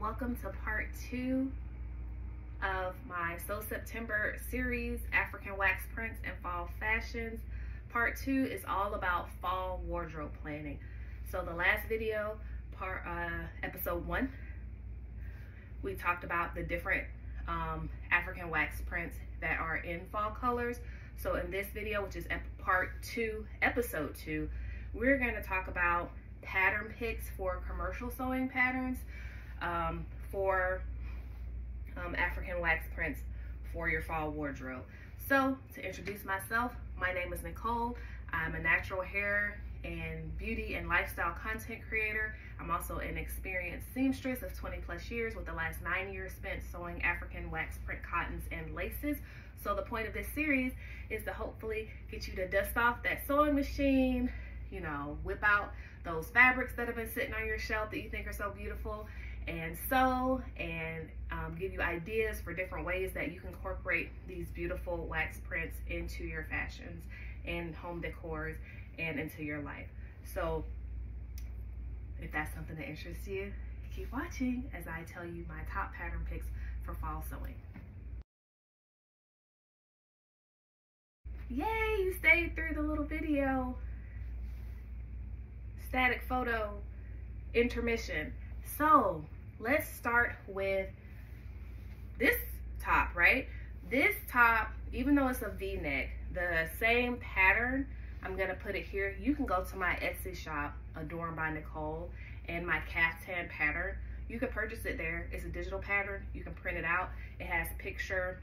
Welcome to part 2 of my So September series, African wax prints and fall fashions. Part 2 is all about fall wardrobe planning. So the last video, episode 1, we talked about the different African wax prints that are in fall colors. So in this video, which is part 2, episode 2, we're going to talk about pattern picks for commercial sewing patterns for African wax prints for your fall wardrobe. So to introduce myself, my name is Nicole. I'm a natural hair and beauty and lifestyle content creator. I'm also an experienced seamstress of 20 plus years, with the last 9 years spent sewing African wax print cottons and laces. So the point of this series is to hopefully get you to dust off that sewing machine, you know, whip out those fabrics that have been sitting on your shelf that you think are so beautiful, and sew and give you ideas for different ways that you can incorporate these beautiful wax prints into your fashions and home decors and into your life. So if that's something that interests you, keep watching as I tell you my top pattern picks for fall sewing. Yay, you stayed through the little video. Static photo intermission. So let's start with this top, right? This top, even though it's a V-neck, the same pattern, I'm gonna put it here. You can go to my Etsy shop, Adorned by Nicole, and my caftan pattern. You can purchase it there. It's a digital pattern. You can print it out. It has picture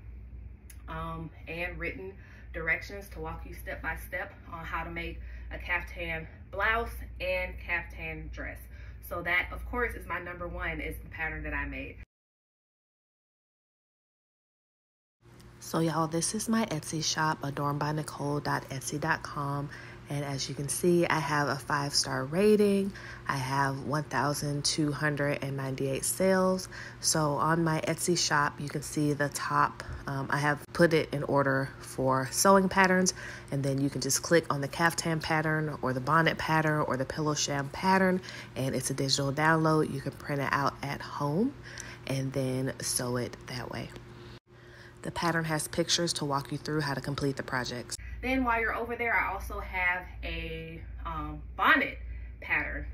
and written directions to walk you step by step on how to make a caftan blouse and caftan dress. So that, of course, is my number one, is the pattern that I made. So y'all, this is my Etsy shop, adornedbynicole.etsy.com. And as you can see, I have a 5-star rating. I have 1,298 sales. So on my Etsy shop, you can see the top. I have put it in order for sewing patterns, and then you can just click on the caftan pattern or the bonnet pattern or the pillow sham pattern, and it's a digital download. You can print it out at home and then sew it that way. The pattern has pictures to walk you through how to complete the projects. Then while you're over there, I also have a bonnet pattern.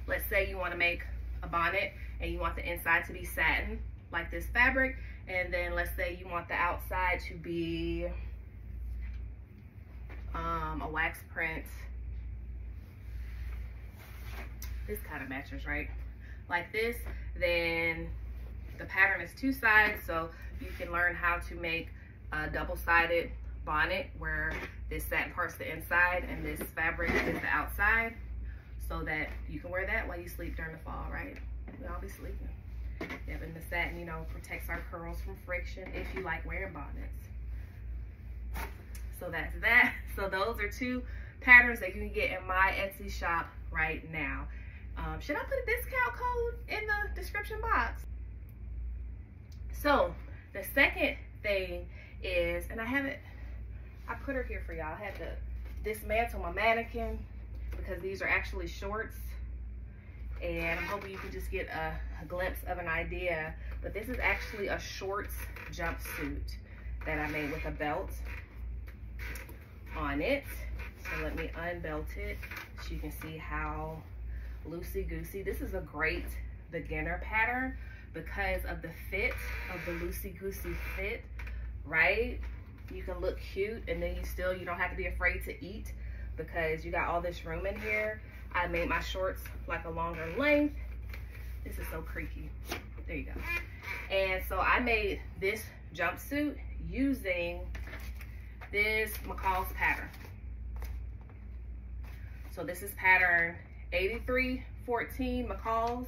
Let's say you want to make a bonnet and you want the inside to be satin, like this fabric, and then let's say you want the outside to be a wax print. This kind of matches, right? Like this. Then the pattern is 2 sides, so you can learn how to make a double-sided bonnet where this satin part's the inside and this fabric is the outside, so that you can wear that while you sleep during the fall, right? We all be sleeping. Yeah, and the satin, you know, protects our curls from friction if you like wearing bonnets. So that's that. So those are 2 patterns that you can get in my Etsy shop right now. Should I put a discount code in the description box? So the second thing is, and I put her here for y'all. I had to dismantle my mannequin because these are actually shorts, and I'm hoping you can just get a glimpse of an idea. But this is actually a shorts jumpsuit that I made with a belt on it. So let me unbelt it so you can see how loosey-goosey. This is a great beginner pattern because of the fit, of the loosey-goosey fit, right? You can look cute, and then you don't have to be afraid to eat because you got all this room in here. I made my shorts like a longer length. This is so creaky. There you go. And so I made this jumpsuit using this McCall's pattern. So this is pattern 8314 McCall's.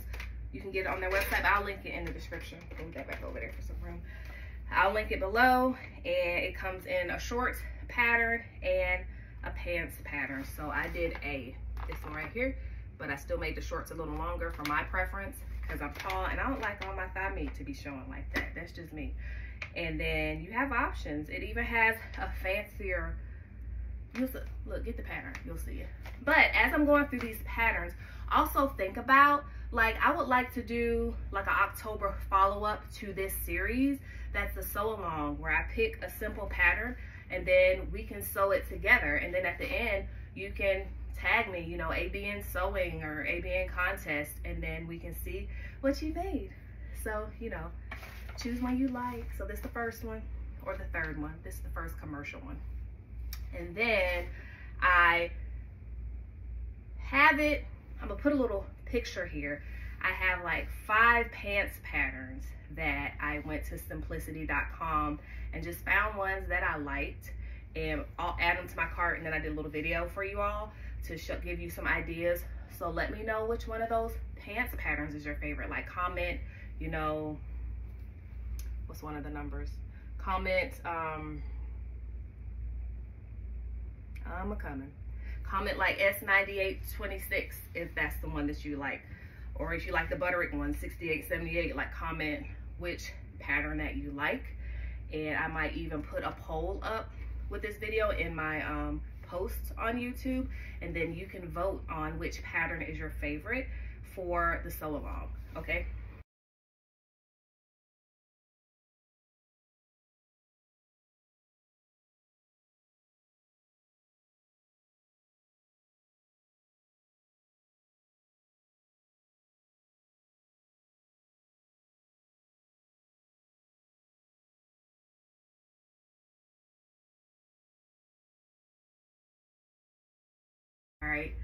You can get it on their website, but I'll link it in the description. Move that back over there for some room. I'll link it below, and it comes in a shorts pattern and a pants pattern. So I did this one right here, but I still made the shorts a little longer for my preference because I'm tall and I don't like all my thigh meat to be showing like that. That's just me. And then you have options. It even has a fancier you'll see, look, get the pattern, you'll see it. But as I'm going through these patterns, also think about, like, I would like to do like an October follow-up to this series. That's a sew along where I pick a simple pattern and then we can sew it together. And then at the end, you can tag me, you know, ABN sewing or ABN contest, and then we can see what you made. So, you know, choose one you like. So this is the first one, or the third one. This is the first commercial one. And then I have it, I'm gonna put a little picture here. I have like 5 pants patterns that I went to simplicity.com and just found ones that I liked, and I'll add them to my cart, and then I did a little video for you all to give you some ideas. So let me know which one of those pants patterns is your favorite. Like, comment, you know, what's one of the numbers? Comment, comment like S9826 if that's the one that you like. Or if you like the Butterick one, 6878, like, comment which pattern that you like. And I might even put a poll up with this video in my posts on YouTube, and then you can vote on which pattern is your favorite for the sew along, okay? All right,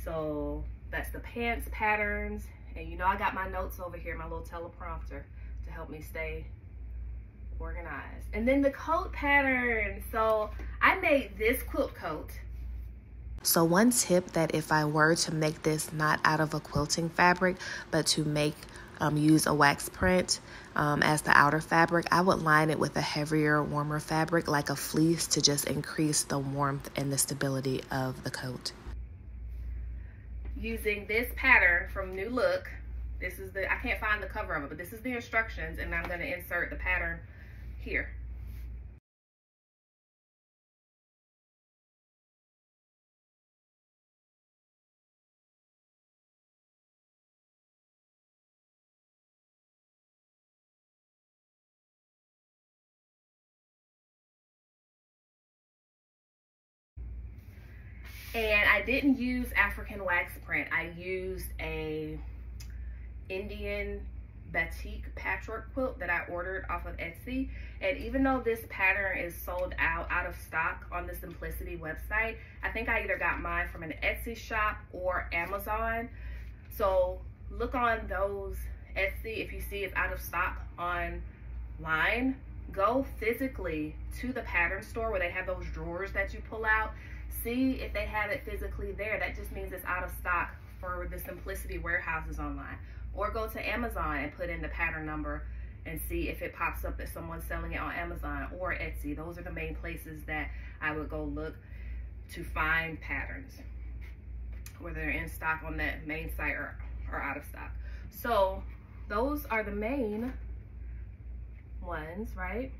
so that's the pants patterns. And you know, I got my notes over here, my little teleprompter to help me stay organized. And then the coat pattern. So I made this quilt coat. So one tip, that if I were to make this not out of a quilting fabric, but to make use a wax print as the outer fabric, I would line it with a heavier, warmer fabric like a fleece to just increase the warmth and the stability of the coat. Using this pattern from New Look. This is the, I can't find the cover of it, but this is the instructions, and I'm going to insert the pattern here. And I didn't use African wax print. I used a Indian batik patchwork quilt that I ordered off of Etsy. And even though this pattern is sold out of stock on the Simplicity website, I think I either got mine from an Etsy shop or Amazon. So look on those Etsy. If you see it's out of stock online, go physically to the pattern store where they have those drawers that you pull out. See if they have it physically there. That just means it's out of stock for the Simplicity warehouses online. Or go to Amazon and put in the pattern number and see if it pops up that someone's selling it on Amazon or Etsy. Those are the main places that I would go look to find patterns, whether they're in stock on that main site or out of stock. So those are the main ones, right?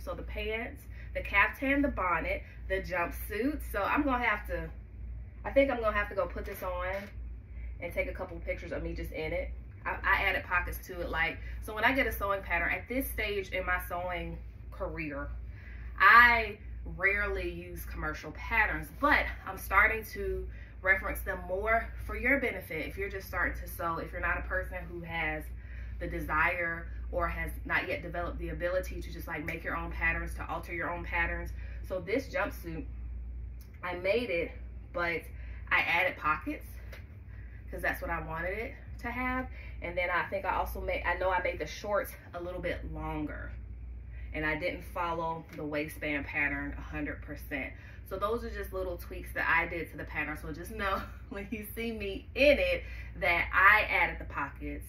So the pants, the caftan, the bonnet, the jumpsuit. So I'm gonna have to, I think I'm gonna have to go put this on and take a couple of pictures of me just in it. I added pockets to it. Like, so when I get a sewing pattern, at this stage in my sewing career, I rarely use commercial patterns, but I'm starting to reference them more for your benefit. If you're just starting to sew, if you're not a person who has the desire or has not yet developed the ability to just like make your own patterns, to alter your own patterns. So this jumpsuit, I made it, but I added pockets because that's what I wanted it to have. And then I think I also made, I know I made the shorts a little bit longer, and I didn't follow the waistband pattern 100%. So those are just little tweaks that I did to the pattern. So just know when you see me in it that I added the pockets,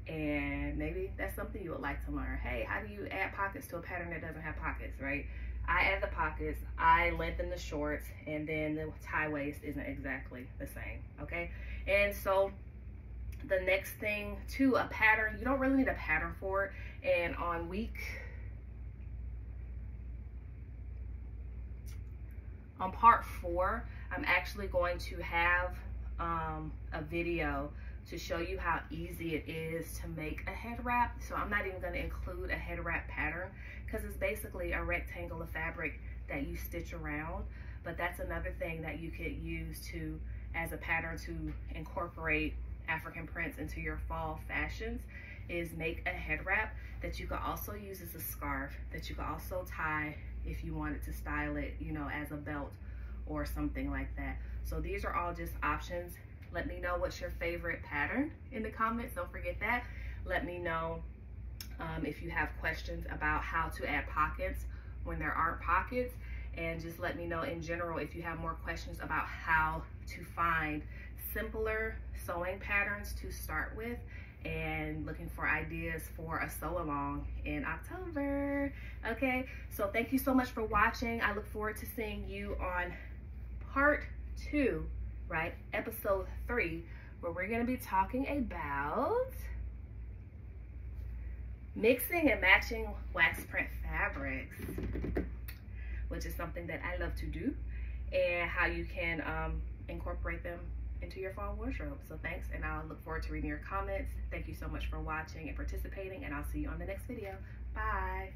and maybe that's something you would like to learn. Hey, how do you add pockets to a pattern that doesn't have pockets, right? I add the pockets, I lengthen the shorts, and then the tie waist isn't exactly the same, okay? And so the next thing too, a pattern, you don't really need a pattern for it. And on week On part 4, I'm actually going to have a video to show you how easy it is to make a head wrap. So I'm not even going to include a head wrap pattern because it's basically a rectangle of fabric that you stitch around. But that's another thing that you could use to as a pattern to incorporate African prints into your fall fashions, is make a head wrap that you can also use as a scarf, that you can also tie if you wanted to style it, you know, as a belt or something like that. So these are all just options. Let me know what's your favorite pattern in the comments. Don't forget that. Let me know if you have questions about how to add pockets when there aren't pockets, and just let me know in general if you have more questions about how to find simpler sewing patterns to start with, and looking for ideas for a sew along in October. Okay, so thank you so much for watching. I look forward to seeing you on part 2, right, episode 3, where we're going to be talking about mixing and matching wax print fabrics, which is something that I love to do, and how you can incorporate them into your fall wardrobe. So thanks, and I'll look forward to reading your comments. Thank you so much for watching and participating, and I'll see you on the next video. Bye.